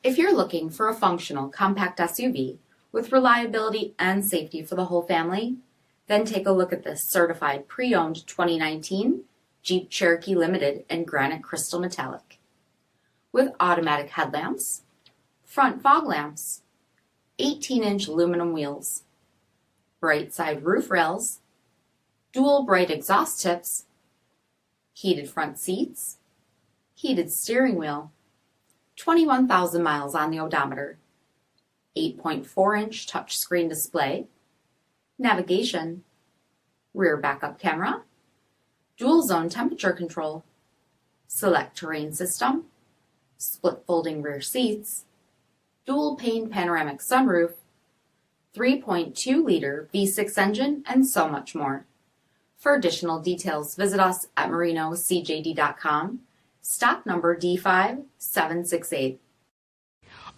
If you're looking for a functional compact SUV with reliability and safety for the whole family, then take a look at this certified pre-owned 2019 Jeep Cherokee Limited in granite crystal metallic. With automatic headlamps, front fog lamps, 18-inch aluminum wheels, bright side roof rails, dual bright exhaust tips, heated front seats, heated steering wheel, 21,000 miles on the odometer, 8.4-inch touchscreen display, navigation, rear backup camera, dual zone temperature control, SELEC-TERRAIN system, split folding rear seats, dual pane panoramic sunroof, 3.2-liter V6 engine, and so much more. For additional details, visit us at marinocjd.com, stock number D5768.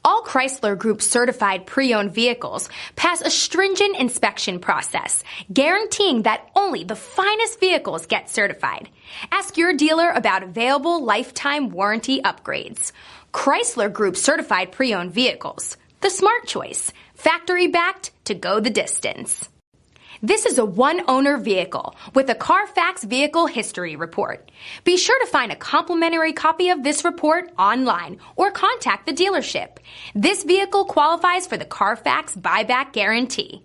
All Chrysler Group certified pre-owned vehicles pass a stringent inspection process, guaranteeing that only the finest vehicles get certified. Ask your dealer about available lifetime warranty upgrades. Chrysler Group certified pre-owned vehicles, the smart choice, factory backed to go the distance. This is a one-owner vehicle with a CARFAX vehicle history report. Be sure to find a complimentary copy of this report online or contact the dealership. This vehicle qualifies for the CARFAX buyback guarantee.